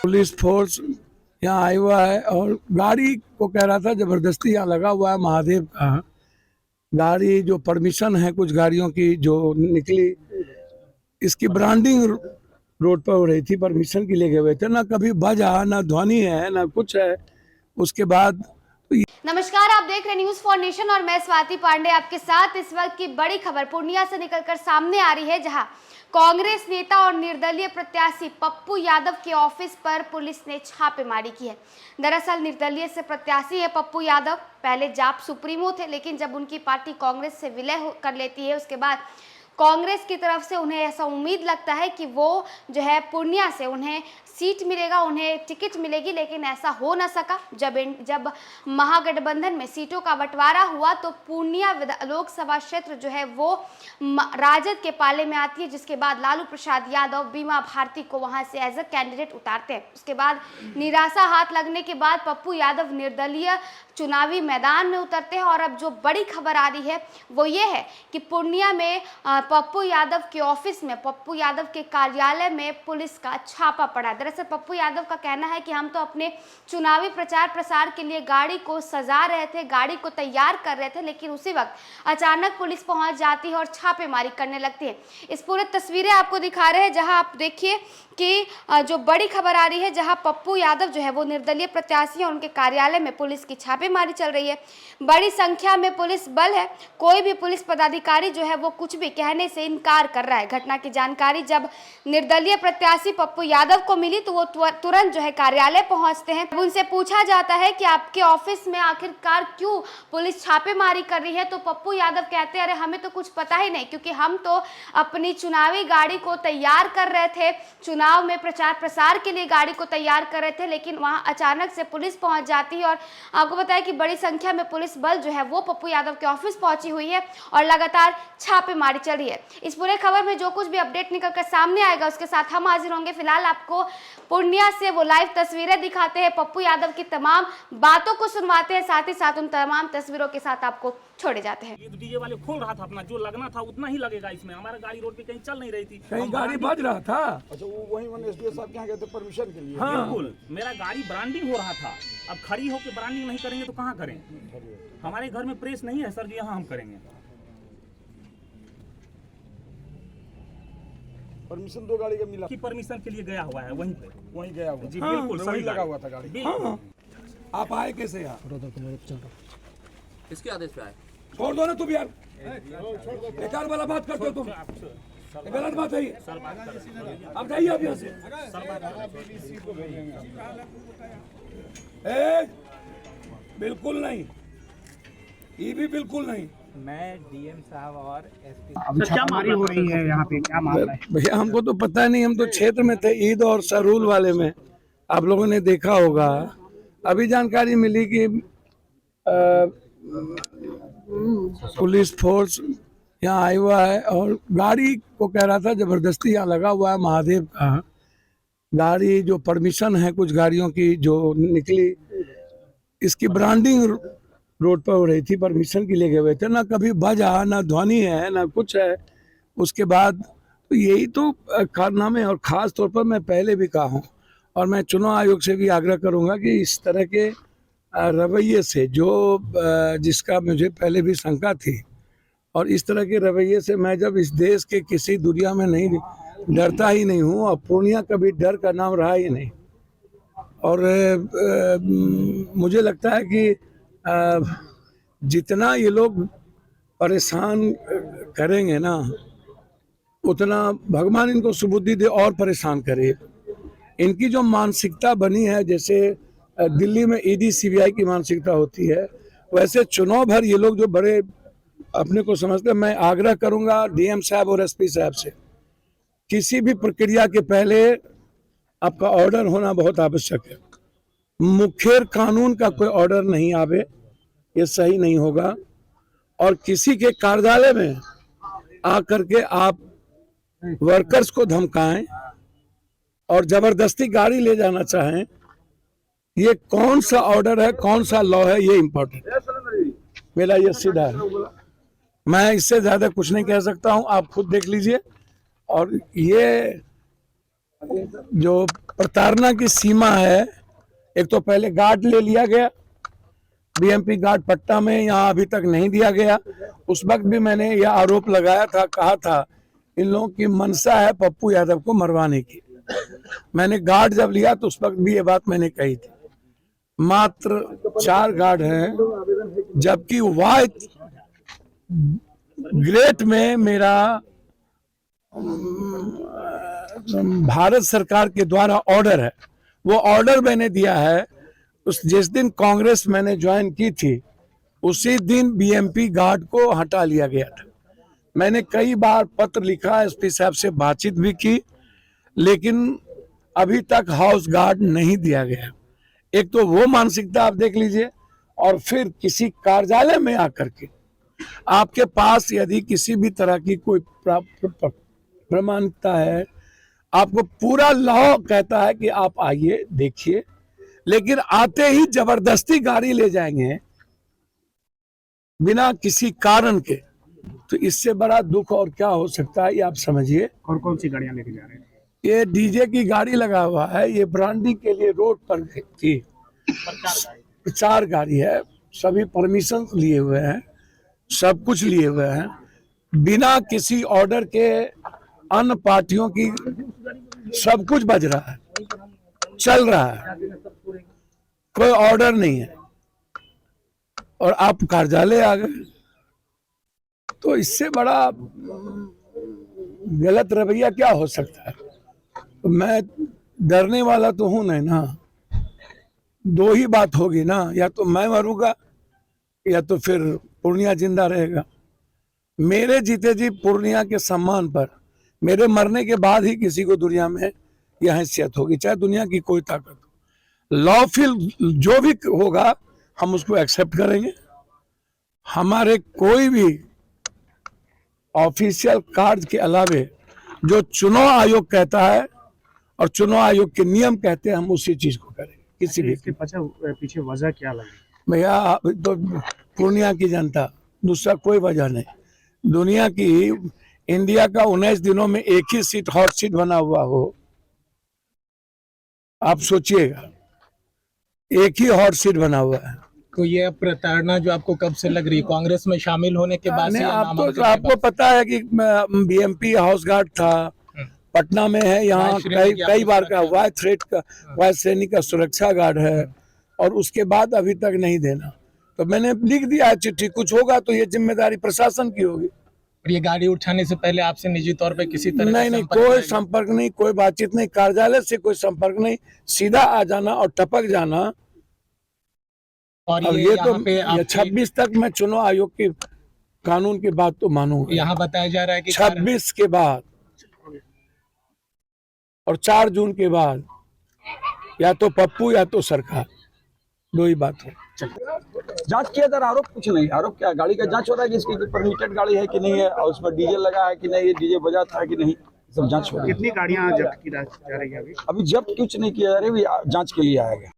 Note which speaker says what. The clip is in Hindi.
Speaker 1: पुलिस फोर्स यहाँ आया हुआ है और गाड़ी को कह रहा था जबरदस्ती यहाँ लगा हुआ है महादेव का गाड़ी जो परमिशन है कुछ गाड़ियों की जो निकली इसकी ब्रांडिंग रोड पर हो रही थी, परमिशन के लिए गए हुए थे, ना कभी बजा ना ध्वनि है ना कुछ है। उसके बाद
Speaker 2: नमस्कार, आप देख रहे न्यूज फॉर नेशन और मैं स्वाति पांडे आपके साथ। इस वक्त की बड़ी खबर पूर्णिया से निकलकर सामने आ रही है, जहां कांग्रेस नेता और निर्दलीय प्रत्याशी पप्पू यादव के ऑफिस पर पुलिस ने छापेमारी की है। दरअसल निर्दलीय से प्रत्याशी है पप्पू यादव, पहले जाप सुप्रीमो थे, लेकिन जब उनकी पार्टी कांग्रेस से विलय कर लेती है उसके बाद कांग्रेस की तरफ से उन्हें ऐसा उम्मीद लगता है कि वो जो है पूर्णिया से उन्हें सीट मिलेगा, उन्हें टिकट मिलेगी, लेकिन ऐसा हो न सका। जब महागठबंधन में सीटों का बंटवारा हुआ तो पूर्णिया लोकसभा क्षेत्र जो है वो राजद के पाले में आती है, जिसके बाद लालू प्रसाद यादव बीमा भारती को वहां से एज अ कैंडिडेट उतारते हैं। उसके बाद निराशा हाथ लगने के बाद पप्पू यादव निर्दलीय चुनावी मैदान में उतरते हैं। और अब जो बड़ी खबर आ रही है वो ये है कि पूर्णिया में पप्पू यादव के ऑफिस में, पप्पू यादव के कार्यालय में पुलिस का छापा पड़ा। दरअसल पप्पू यादव का कहना है कि हम तो अपने चुनावी प्रचार प्रसार के लिए गाड़ी को सजा रहे थे, गाड़ी को तैयार कर रहे थे, लेकिन उसी वक्त अचानक पुलिस पहुंच जाती है और छापेमारी करने लगती है। इस पूरे तस्वीरें आपको दिखा रहे हैं, जहां आप देखिए कि जो बड़ी खबर आ रही है, जहां पप्पू यादव जो है वो निर्दलीय प्रत्याशी और उनके कार्यालय में पुलिस की छापेमारी चल रही है। बड़ी संख्या में पुलिस बल है, कोई भी पुलिस पदाधिकारी जो है वो कुछ भी कहने से इनकार कर रहा है। घटना की जानकारी जब निर्दलीय प्रत्याशी पप्पू यादव को मिली तो वो तुरंत जो है कार्यालय पहुंचते हैं। उनसे पूछा जाता है कि आपके ऑफिस में आखिरकार क्यों पुलिस छापेमारी कर रही है, तो पप्पू यादव कहते हैं अरे हमें तो कुछ पता ही नहीं, क्योंकि हम तो अपनी चुनावी गाड़ी को तैयार कर रहे थे, चुनाव में प्रचार प्रसार के लिए गाड़ी को तैयार कर रहे थे, लेकिन वहां अचानक से पुलिस पहुंच जाती है। और आपको बताया कि बड़ी संख्या में पुलिस बल जो है वो पप्पू यादव के ऑफिस पहुंची हुई है और लगातार छापेमारी चल रही है। इस पूरे खबर में जो कुछ भी अपडेट निकलकर सामने आएगा उसके साथ हम हाजिर होंगे। फिलहाल आपको पूर्णिया से वो लाइव तस्वीरें दिखाते हैं, पप्पू यादव की तमाम बातों को सुनवाते हैं, साथ ही साथ उन तमाम तस्वीरों के साथ आपको छोड़े जाते हैं।
Speaker 3: ये डीजे वाले खोल रहा था अपना, जो लगना था उतना ही लगेगा इसमें। हमारा गाड़ी रोड पे कहीं चल नहीं रही थी,
Speaker 1: कहीं गाड़ी बज रहा था।
Speaker 4: अच्छा, वो वही एसडीओ साहब के यहाँ गए थे परमिशन के लिए।
Speaker 1: हाँ।
Speaker 3: बिल्कुल, मेरा गाड़ी ब्रांडिंग हो रहा था। अब खड़ी होकर ब्रांडिंग नहीं करेंगे तो कहाँ करें? हमारे घर में प्रेस नहीं है सर जी, यहाँ हम करेंगे।
Speaker 4: परमिशन दो गाड़ी का मिला
Speaker 3: कि परमिशन के लिए गया हुआ है वहीं पे,
Speaker 4: वहीं गया हुआ।
Speaker 3: जी
Speaker 1: हाँ,
Speaker 3: बिल्कुल सही
Speaker 4: लगा हुआ था गाड़ी।
Speaker 1: हाँ। आप आए कैसे यार?
Speaker 5: किसके आदेश पे आए?
Speaker 1: छोड़ दो ना तुम यार, बेकार वाला बात करते हो तुम, ये गलत बात है ये। अब जाइए आप यहाँ से। बिल्कुल नहीं, ये भी बिल्कुल नहीं।
Speaker 6: मैं डीएम साहब और एसपी
Speaker 7: अभी छापेमारी हो रही है यहाँ पे, क्या मामला है?
Speaker 1: भैया हमको तो पता नहीं, हम तो क्षेत्र में थे, ईद और सरूल वाले में, आप लोगों ने देखा होगा। अभी जानकारी मिली कि पुलिस फोर्स यहाँ आया हुआ है और गाड़ी को कह रहा था जबरदस्ती यहाँ लगा हुआ है महादेव का गाड़ी, जो परमिशन है कुछ गाड़ियों की जो निकली, इसकी ब्रांडिंग रोड पर हो रही थी, परमिशन के लिए गए हुए थे, ना कभी बजा ना ध्वनि है ना कुछ है। उसके बाद तो यही तो कारनामे, और ख़ास तौर पर मैं पहले भी कहा हूँ और मैं चुनाव आयोग से भी आग्रह करूँगा कि इस तरह के रवैये से, जो जिसका मुझे पहले भी शंका थी, और इस तरह के रवैये से मैं जब इस देश के किसी दुनिया में नहीं डरता ही नहीं हूँ, और पूर्णिया कभी डर का नाम रहा ही नहीं। और मुझे लगता है कि जितना ये लोग परेशान करेंगे ना, उतना भगवान इनको सुबुद्धि दे और परेशान करे। इनकी जो मानसिकता बनी है, जैसे दिल्ली में ईडी सीबीआई की मानसिकता होती है, वैसे चुनाव भर ये लोग जो बड़े अपने को समझते हैं। मैं आग्रह करूंगा डीएम साहब और एसपी साहब से, किसी भी प्रक्रिया के पहले आपका ऑर्डर होना बहुत आवश्यक है। मुखेर कानून का कोई ऑर्डर नहीं आवे, ये सही नहीं होगा। और किसी के कार्यालय में आकर के आप वर्कर्स को धमकाएं और जबरदस्ती गाड़ी ले जाना चाहें, ये कौन सा ऑर्डर है, कौन सा लॉ है, ये इम्पोर्टेंट है। मेरा ये सीधा है, मैं इससे ज्यादा कुछ नहीं कह सकता हूं, आप खुद देख लीजिए। और ये जो प्रताड़ना की सीमा है, एक तो पहले गार्ड ले लिया गया, बीएमपी गार्ड पटना में, यहाँ अभी तक नहीं दिया गया। उस वक्त भी मैंने यह आरोप लगाया था, कहा था इन लोगों की मंशा है पप्पू यादव को मरवाने की। मैंने गार्ड जब लिया तो उस वक्त भी ये बात मैंने कही थी। मात्र 4 गार्ड हैं, जबकि वाइट ग्रेट में मेरा भारत सरकार के द्वारा ऑर्डर है, वो ऑर्डर मैंने दिया है। उस जिस दिन कांग्रेस मैंने ज्वाइन की थी उसी दिन बीएमपी गार्ड को हटा लिया गया था। मैंने कई बार पत्र लिखा, एसपी साहब से बातचीत भी की, लेकिन अभी तक हाउस गार्ड नहीं दिया गया। एक तो वो मानसिकता आप देख लीजिए, और फिर किसी कार्यालय में आकर के आपके पास यदि किसी भी तरह की कोई प्रमाणिकता है, आपको पूरा लॉ कहता है कि आप आइए देखिए, लेकिन आते ही जबरदस्ती गाड़ी ले जाएंगे बिना किसी कारण के, तो इससे बड़ा दुख और क्या हो सकता है, ये आप समझिए।
Speaker 7: और कौन सी गाड़ियां लेके जा रहे हैं?
Speaker 1: ये डीजे की गाड़ी लगा हुआ है, ये ब्रांडिंग के लिए रोड पर थी। 4 गाड़ी है, सभी परमिशन लिए हुए हैं, सब कुछ लिए हुए हैं, बिना किसी ऑर्डर के अन्य पार्टियों की सब कुछ बज रहा है, चल रहा है, कोई ऑर्डर नहीं है, और आप कार्यालय आ गए। तो इससे बड़ा गलत रवैया क्या हो सकता है? तो मैं डरने वाला तो हूं नहीं ना। 2 ही बात होगी ना, या तो मैं मरूंगा या तो फिर पूर्णिया जिंदा रहेगा। मेरे जीते जी पूर्णिया के सम्मान पर मेरे मरने के बाद ही किसी को दुनिया में यह हैसियत होगी, चाहे दुनिया की कोई ताकत हो। लॉफुल जो भी होगा हम उसको एक्सेप्ट करेंगे। हमारे कोई भी ऑफिशियल कार्य के अलावे जो चुनाव आयोग कहता है और चुनाव आयोग के नियम कहते हैं, हम उसी चीज को करेंगे। किसी भी
Speaker 7: इसके पीछे वजह क्या लगी?
Speaker 1: भैया, तो पूर्णिया की जनता, दूसरा कोई वजह नहीं। दुनिया की, इंडिया का 19 दिनों में एक ही सीट हॉट सीट बना हुआ हो, आप सोचिएगा, एक ही हॉट सीट बना हुआ है।
Speaker 8: तो ये प्रताड़ना जो आपको कब से लग रही है, कांग्रेस में शामिल होने के बाद से?
Speaker 1: आपको पता है कि बीएमपी हाउस गार्ड था, पटना में है, यहाँ कई बार का वाई थ्रेट का, वाई श्रेणी का सुरक्षा गार्ड है, और उसके बाद अभी तक नहीं देना। तो मैंने लिख दिया है चिट्ठी, कुछ होगा तो ये जिम्मेदारी प्रशासन की होगी।
Speaker 8: ये गाड़ी उठाने से पहले आपसे निजी तौर पे किसी तरह
Speaker 1: नहीं, कोई संपर्क नहीं, कोई बातचीत नहीं, कार्यालय से कोई संपर्क नहीं, सीधा आ जाना और टपक जाना।
Speaker 8: और
Speaker 1: अब ये तो 26 तक मैं चुनाव आयोग की कानून की बात तो मानूंगा।
Speaker 8: यहाँ बताया जा रहा है कि
Speaker 1: 26 के बाद और 4 जून के बाद या तो पप्पू या तो सरकार, 2 ही बात है।
Speaker 4: जांच किया जा रहा, आरोप कुछ नहीं। आरोप क्या, गाड़ी का जांच हो रहा है कि इसकी परमिटेड गाड़ी है कि नहीं है, और उसमें डीजे लगा है कि नहीं, ये डीजे बजा था कि नहीं, सब जांच हो रही है।
Speaker 7: कितनी गाड़ियां जब्त की जा रही है? अभी
Speaker 4: जब्त कुछ नहीं किया जा रहा है, अभी जांच के लिए आया गया।